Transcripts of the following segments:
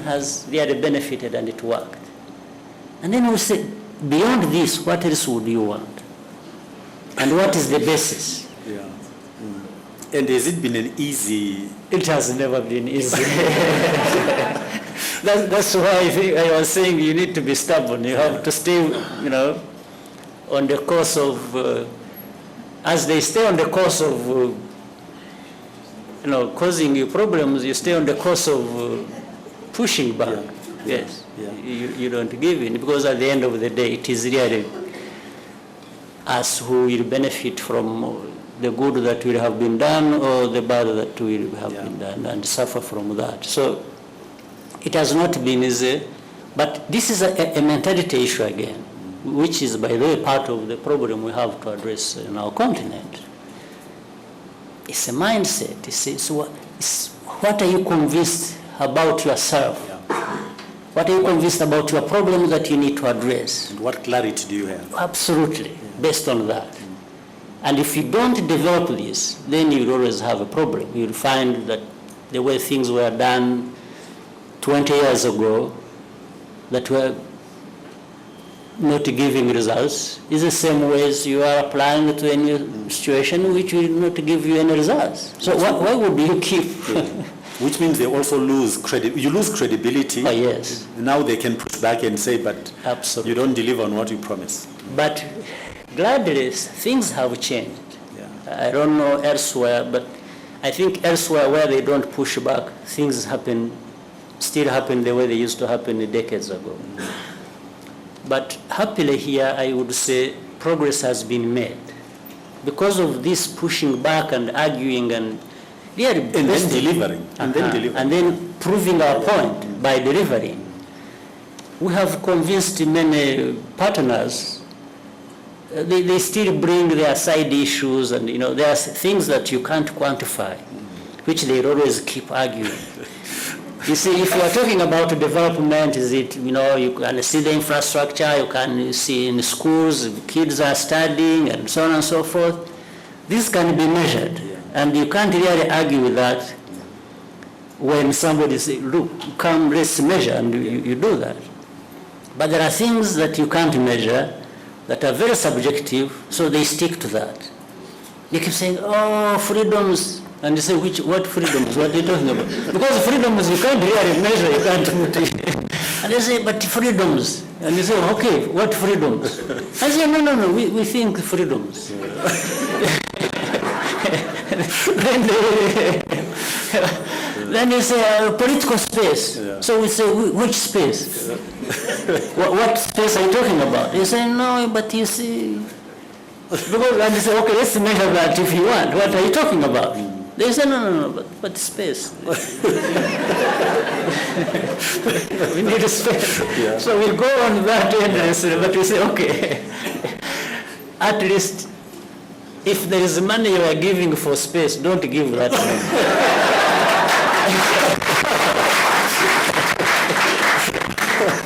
has really benefited and it worked. And then we said, beyond this, what else would you want? And what is the basis? Yeah. And has it been an easy? It has never been easy. That's why I was saying you need to be stubborn. You have to stay, on the course of, as they stay on the course of, causing you problems, you stay on the course of pushing back. Yeah. Yes. Yeah. You don't give in, because at the end of the day, it is really us who will benefit from the good that will have been done or the bad that will have been done, and suffer from that. So it has not been easy, but this is a mentality issue again, which is, by the way, part of the problem we have to address in our continent. It's a mindset. It's what are you convinced about yourself? What are you convinced about your problem that you need to address? And what clarity do you have? Absolutely, based on that. And if you don't develop this, then you'll always have a problem. You'll find that the way things were done 20 years ago that were not giving results is the same ways you are applying to any situation which will not give you any results. So why would you keep? Which means they also lose credibility. You lose credibility. Oh, yes. Now they can push back and say, but absolutely, you don't deliver on what you promise. But gladly, things have changed. Yeah. I don't know elsewhere, but I think elsewhere where they don't push back, things still happen the way they used to happen decades ago. But happily here, I would say progress has been made. Because of this pushing back and arguing and then delivering. And then proving our point by delivering. We have convinced many partners. They still bring their side issues, and there are things that you can't quantify, which they always keep arguing. You see, if you are talking about development, is it, you can see the infrastructure, you can see in schools, kids are studying, and so on and so forth. This can be measured, and you can't really argue with that when somebody says, look, come, let's measure, and you do that. But there are things that you can't measure that are very subjective, so they stick to that. They keep saying, oh, freedoms. And you say, what freedoms? What are you talking about? Because freedoms you can't really measure, you can't put it. And they say, but freedoms. And you say, okay, what freedoms? I say, no, we think freedoms. Then they say, political space. Yeah. So we say, which space? What space are you talking about? They say, no, but you see. Because and they say, okay, let's measure that if you want. What are you talking about? They say, no, but space. We need a space. Yeah. So we go on that endlessly, but we say, okay, at least if there is money you are giving for space, don't give that money.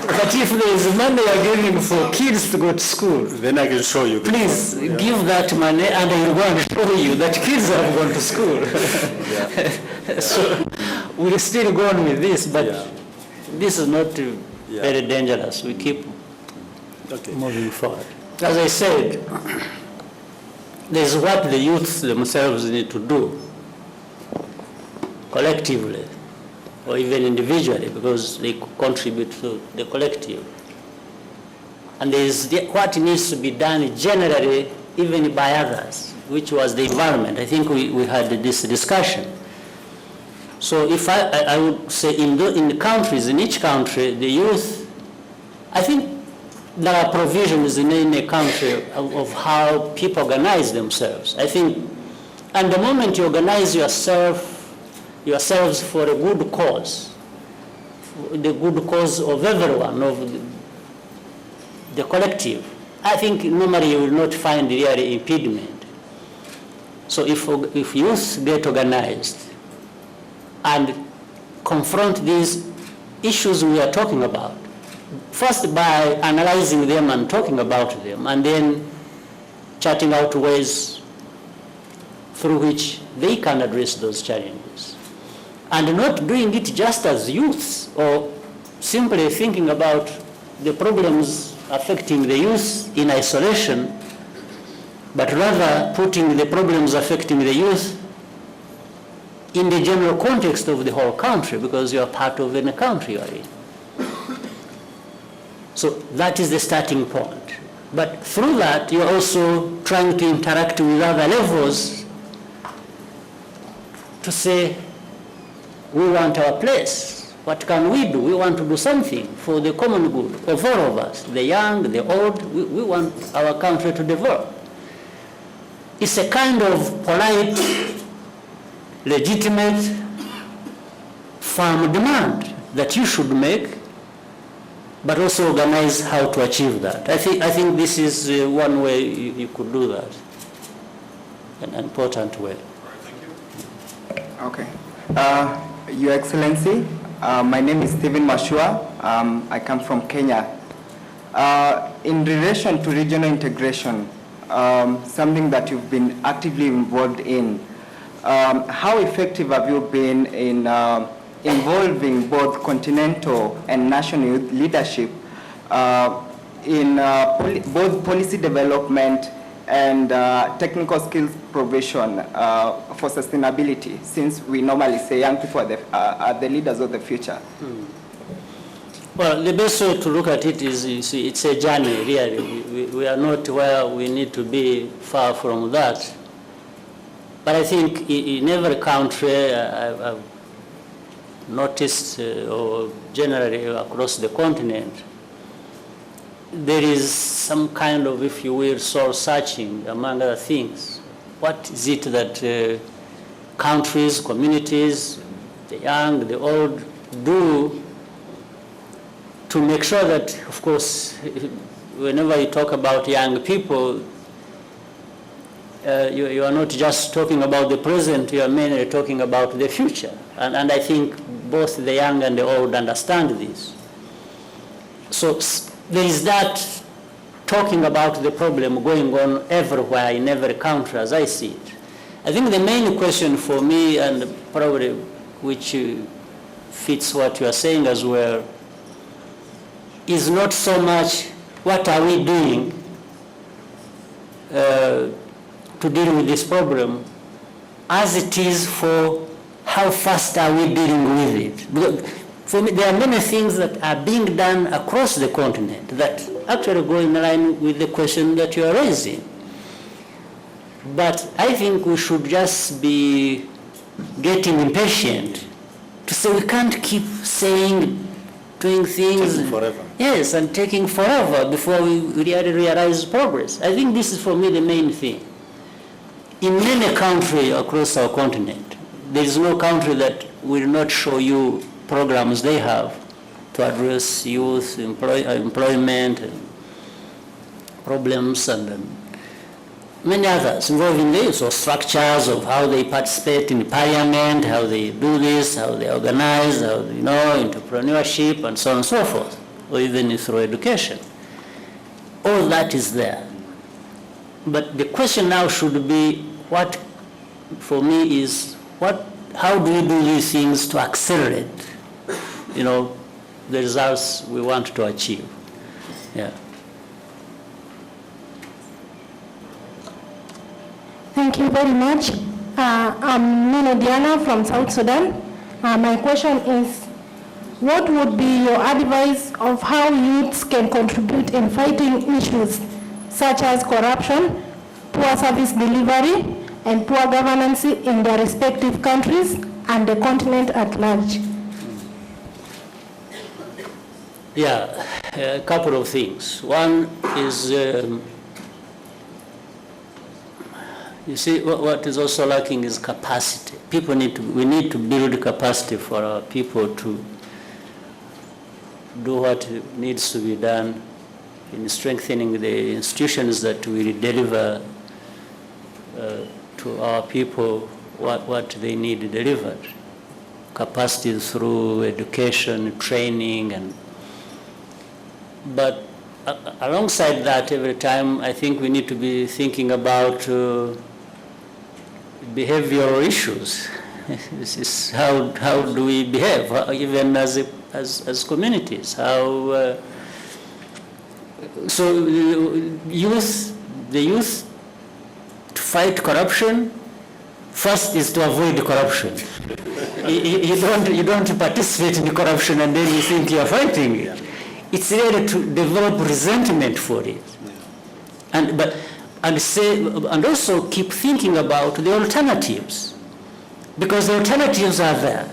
But if there is money you are giving for kids to go to school, then I can show you. Please give that money, and I will go and show you that kids have gone to school. So we'll still go on with this, but this is not very dangerous. We keep moving forward. As I said, there's what the youth themselves need to do, collectively, or even individually, because they contribute to the collective. And there's what needs to be done generally, even by others, which was the environment. I think we had this discussion. So if I would say in the countries, in each country, the youth, I think there are provisions in any country of how people organize themselves. I think, and the moment you organize yourselves for a good cause, the good cause of everyone, of the collective, I think normally you will not find really impediment. So if youth get organized and confront these issues we are talking about, first by analyzing them and talking about them, and then charting out ways through which they can address those challenges. And not doing it just as youths or simply thinking about the problems affecting the youth in isolation, but rather putting the problems affecting the youth in the general context of the whole country, because you are part of any country you are in. So that is the starting point. But through that, you're also trying to interact with other levels to say, we want our place. What can we do? We want to do something for the common good of all of us, the young, the old. We want our country to develop. It's a kind of polite, legitimate, firm demand that you should make, but also organize how to achieve that. I think this is one way you could do that, an important way. Okay. Your Excellency, my name is Stephen Mashua. I come from Kenya. In relation to regional integration, something that you've been actively involved in, how effective have you been in involving both continental and national youth leadership in both policy development and technical skills provision for sustainability, since we normally say young people are the leaders of the future? Well, the best way to look at it is, you see, it's a journey, really. We are not where we need to be, far from that. But I think in every country, I've noticed, or generally across the continent, there is some kind of, if you will, soul searching, among other things. What is it that countries, communities, the young, the old, do to make sure that, of course, whenever you talk about young people, you are not just talking about the present, you are mainly talking about the future. And I think both the young and the old understand this. So there is that talking about the problem going on everywhere in every country as I see it. I think the main question for me, and probably which fits what you are saying as well, is not so much what are we doing to deal with this problem, as it is for how fast are we dealing with it. Because for me, there are many things that are being done across the continent that actually go in line with the question that you are raising. But I think we should just be getting impatient to say we can't keep saying, doing things. Taking forever. Yes, and taking forever before we really realize progress. I think this is for me the main thing. In many countries across our continent, there is no country that will not show you programs they have to address youth employment and problems and many others involving the use of structures of how they participate in parliament, how they do this, how they organize, how they entrepreneurship and so on and so forth, or even through education. All that is there. But the question now should be, what for me is, how do we do these things to accelerate, the results we want to achieve? Yeah. Thank you very much. I'm Nino Diana from South Sudan. My question is, what would be your advice of how youths can contribute in fighting issues such as corruption, poor service delivery, and poor governance in their respective countries and the continent at large? Yeah, a couple of things. One is, you see, what is also lacking is capacity. We need to build capacity for our people to do what needs to be done in strengthening the institutions that will deliver to our people what they need delivered. Capacity through education, training, but alongside that, every time I think we need to be thinking about behavioral issues. This is how do we behave, even as as communities. How so the youth to fight corruption first is to avoid corruption. You don't participate in corruption and then you think you are fighting it. It's really to develop resentment for it, and also keep thinking about the alternatives, because the alternatives are there.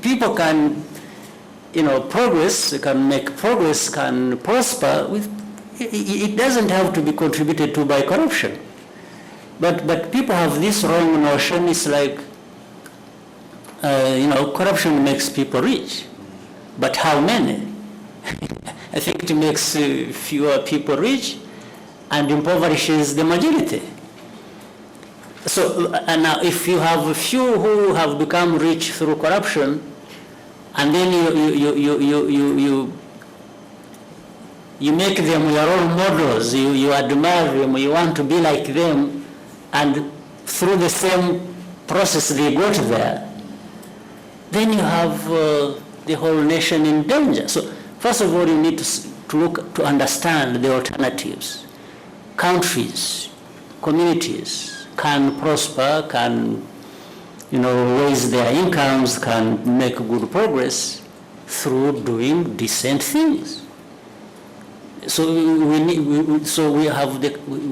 People can, progress, can make progress, can prosper with. It doesn't have to be contributed to by corruption, but people have this wrong notion. It's like, corruption makes people rich, but how many? I think it makes fewer people rich and impoverishes the majority. So, and now if you have a few who have become rich through corruption, and then you make them your role models, you admire them, you want to be like them, and through the same process they got there, then you have the whole nation in danger. So, first of all, you need to understand the alternatives. Countries, communities can prosper, can raise their incomes, can make good progress through doing decent things. So we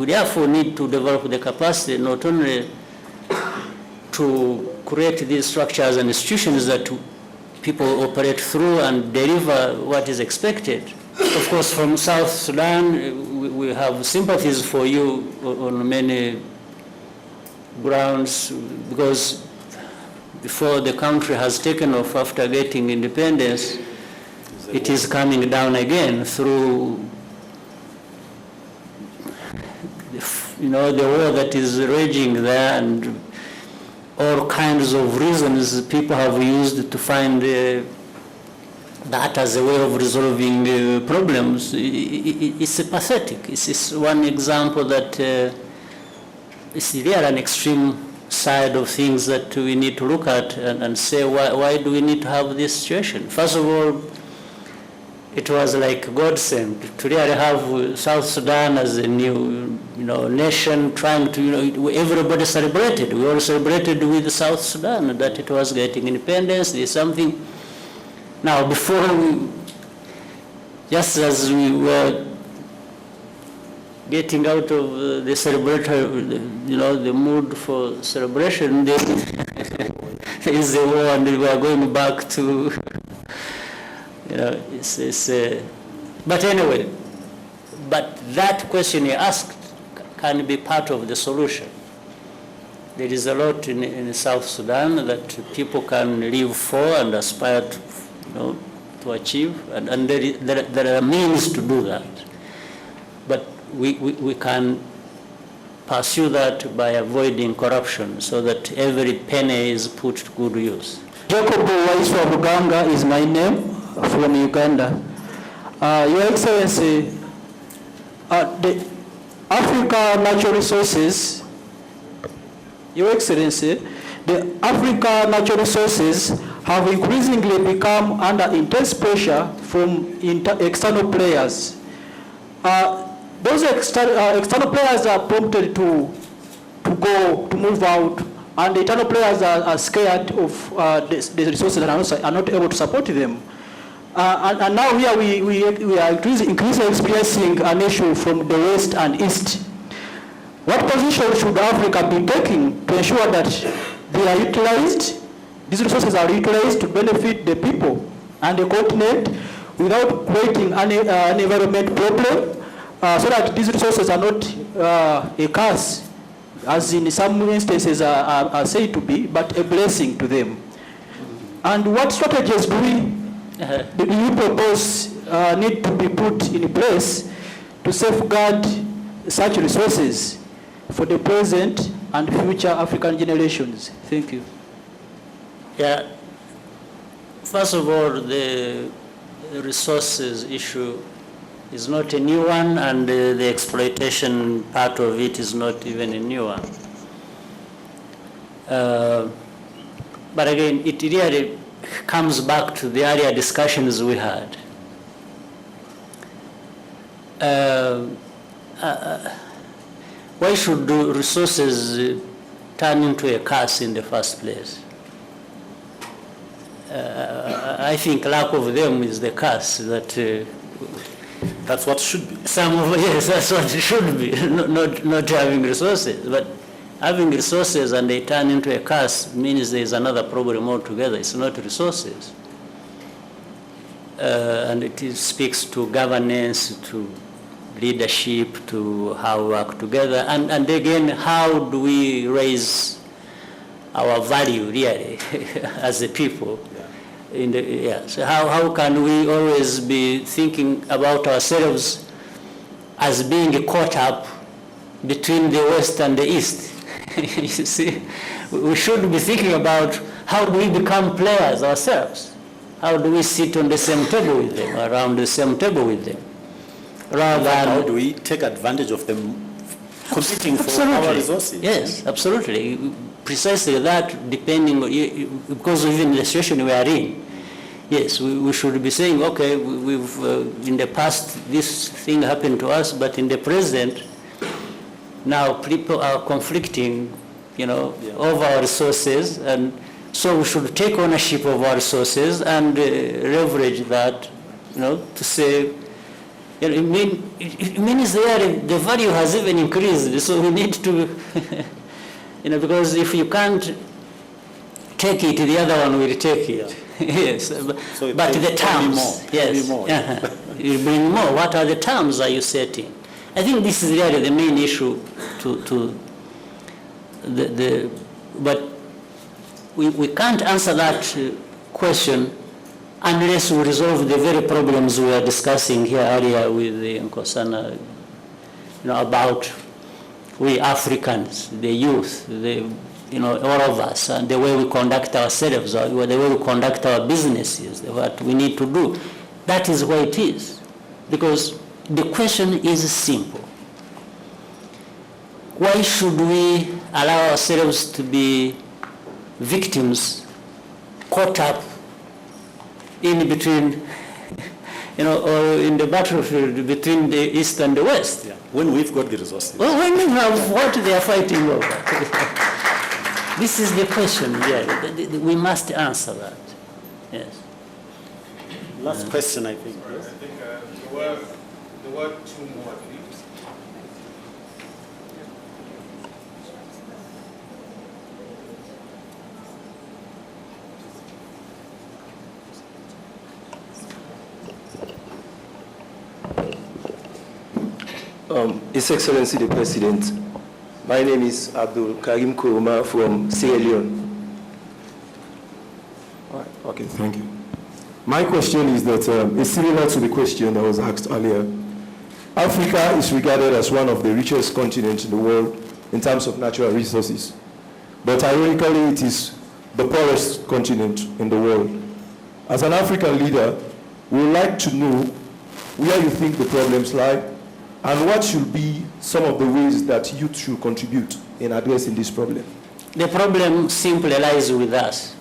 therefore need to develop the capacity not only to create these structures and institutions that people operate through and deliver what is expected. Of course, from South Sudan, we have sympathies for you on many grounds, because before the country has taken off after getting independence, it is coming down again through the war that is raging there, and all kinds of reasons people have used to find that as a way of resolving problems. It's pathetic. It's one example that it's really an extreme side of things that we need to look at and say, why do we need to have this situation? First of all, it was like God sent to really have South Sudan as a new nation, trying to, everybody celebrated. We all celebrated with South Sudan that it was getting independence. There's something. Now, before just as we were getting out of the celebratory, the mood for celebration, there is a war and we are going back to, but anyway, but that question you asked can be part of the solution. There is a lot in South Sudan that people can live for and aspire to achieve, and there are means to do that. But we can pursue that by avoiding corruption so that every penny is put to good use. Jacob Waiswa Buganga is my name, from Uganda. Your Excellency, the Africa natural resources, Your Excellency, the Africa natural resources have increasingly become under intense pressure from external players. Those external players are prompted to move out, and the internal players are scared of the resources and are not able to support them. And now here we are increasingly experiencing an issue from the west and east. What position should Africa be taking to ensure that they are utilized, these resources are utilized to benefit the people and the continent without creating an environment problem, so that these resources are not a curse, as in some instances are said to be, but a blessing to them? And what strategies do you propose need to be put in place to safeguard such resources for the present and future African generations? Thank you. Yeah. First of all, the resources issue is not a new one, and the exploitation part of it is not even a new one. But again, it really comes back to the earlier discussions we had. Why should resources turn into a curse in the first place? I think lack of them is the curse that. That's what should be. Yes, that's what it should be. Not having resources, but having resources and they turn into a curse means there is another problem altogether. It's not resources, and it speaks to governance, to leadership, to how we work together, and again, how do we raise our value really as a people? So how can we always be thinking about ourselves as being caught up between the West and the East? You see, we should be thinking about how do we become players ourselves? How do we sit on the same table with them, around the same table with them? Rather than how do we take advantage of them competing for our resources? Yes, absolutely. Precisely that, depending on, because even the situation we are in, yes, we should be saying, okay, we've in the past this thing happened to us, but in the present, now people are conflicting, over our resources, and so we should take ownership of our resources and leverage that, to say, it means the value has even increased, so we need to, because if you can't take it, the other one will take it. Yes, so but the terms, yes, more. You bring more. What are the terms are you setting? I think this is really the main issue to but we can't answer that question unless we resolve the very problems we were discussing here earlier with the Nkosana, about we Africans, the youth, all of us, and the way we conduct ourselves, or the way we conduct our businesses, what we need to do. That is why it is. Because the question is simple. Why should we allow ourselves to be victims caught up in between, or in the battlefield between the East and the West? Yeah. When we've got the resources. Well, when we have what they are fighting over. This is the question, we must answer that. Yes. Last question, I think. Sorry, I think there were two more, please. His Excellency the President, my name is Abdul Karim Kuruma from Sierra Leone. Okay, thank you. My question is that it's similar to the question that was asked earlier. Africa is regarded as one of the richest continents in the world in terms of natural resources. But ironically, it is the poorest continent in the world. As an African leader, we would like to know where you think the problems lie and what should be some of the ways that youth should contribute in addressing this problem. The problem simply lies with us.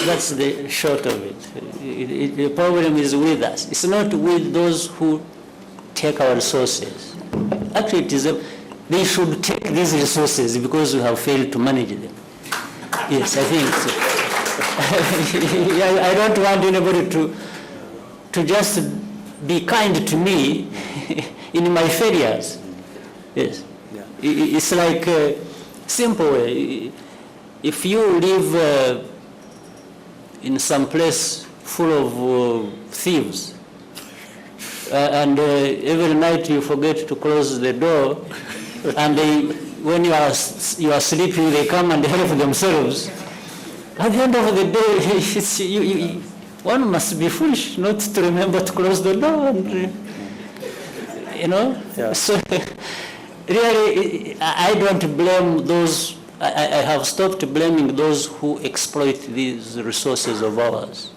That's the short of it. The problem is with us. It's not with those who take our resources. Actually, they should take these resources because we have failed to manage them. Yes, I think so. I don't want anybody to just be kind to me in my failures. Yes. Yeah. It's like a simple way. If you live in some place full of thieves, and every night you forget to close the door, and when you are sleeping, they come and help themselves. At the end of the day, one must be foolish not to remember to close the door. And, Yeah. So really, I don't blame those. I have stopped blaming those who exploit these resources of ours.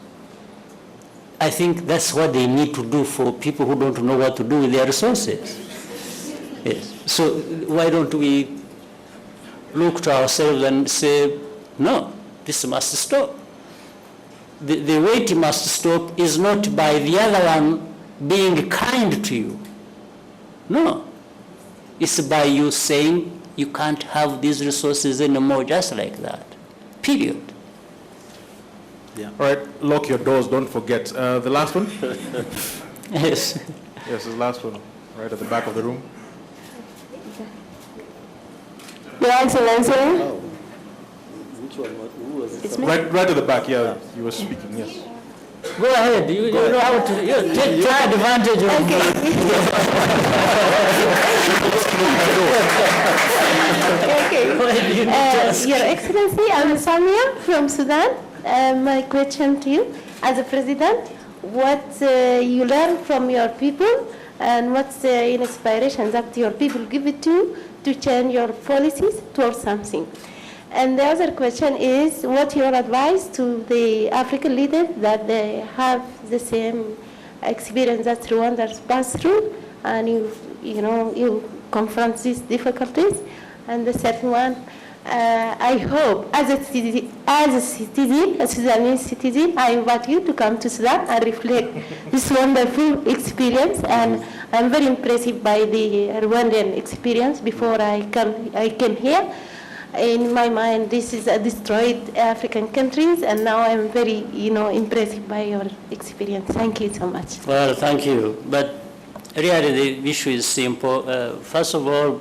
I think that's what they need to do for people who don't know what to do with their resources. Yes. So why don't we look to ourselves and say, no, This must stop. The way it must stop is not by the other one being kind to you. No. It's by you saying you can't have these resources anymore just like that. Period. Yeah. All right, lock your doors, don't forget. The last one? Yes. Yes, the last one, right at the back of the room. Your Excellency. Oh. Which one? Who was it? Right at the back, yeah, you were speaking, yes. Go ahead. You know how to take advantage of Okay. Your Excellency, I'm Samia from Sudan. My question to you, as a president, what you learn from your people and what's the inspiration that your people give it to change your policies towards something? And the other question is, what your advice to the African leaders that they have the same experience that Rwandans pass through, and you confront these difficulties? And the second one, I hope, as a Sudanese citizen, I invite you to come to Sudan and reflect this wonderful experience. And I'm very impressed by the Rwandan experience. Before I came here, in my mind, this is a destroyed African countries, and now I'm very, impressed by your experience. Thank you so much. Well, thank you. But really, the issue is simple. First of all,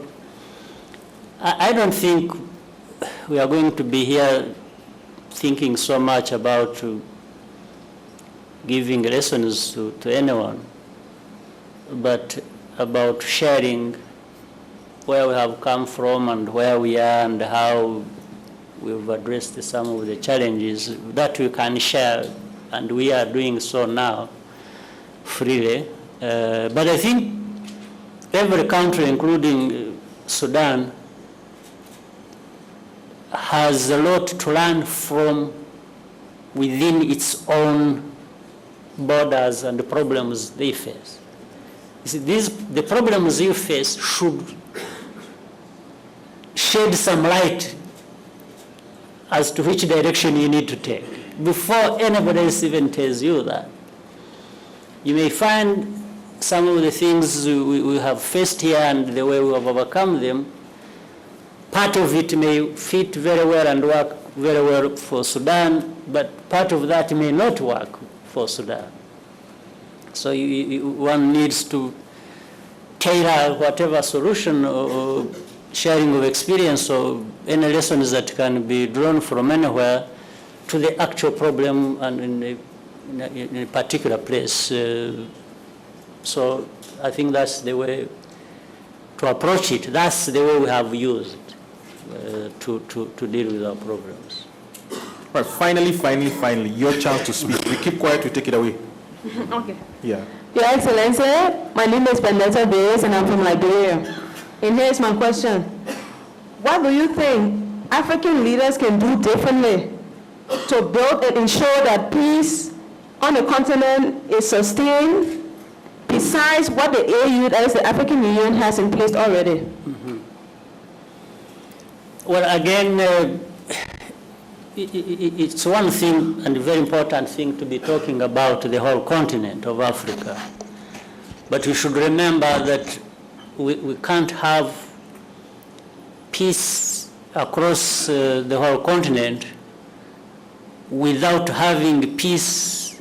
I don't think we are going to be here thinking so much about giving lessons to anyone, but about sharing where we have come from and where we are and how we've addressed some of the challenges that we can share, and we are doing so now freely. But I think every country, including Sudan, has a lot to learn from within its own borders and the problems they face. You see, the problems you face should shed some light as to which direction you need to take before anybody else even tells you that. You may find some of the things we have faced here and the way we have overcome them, part of it may fit very well and work very well for Sudan, but part of that may not work for Sudan. So one needs to tailor whatever solution or sharing of experience or any lessons that can be drawn from anywhere to the actual problem and in a particular place. So I think that's the way to approach it. That's the way we have used to deal with our problems. Right, finally, your chance to speak. We keep quiet, we take it away. Okay. Yeah. Your Excellency, my name is Pendeta Bayes and I'm from Liberia. And here's my question. What do you think African leaders can do differently to build and ensure that peace on the continent is sustained besides what the AU, that is the African Union, has in place already? Mm-hmm. Well, again, it's one thing and a very important thing to be talking about the whole continent of Africa. But we should remember that we can't have peace across the whole continent without having peace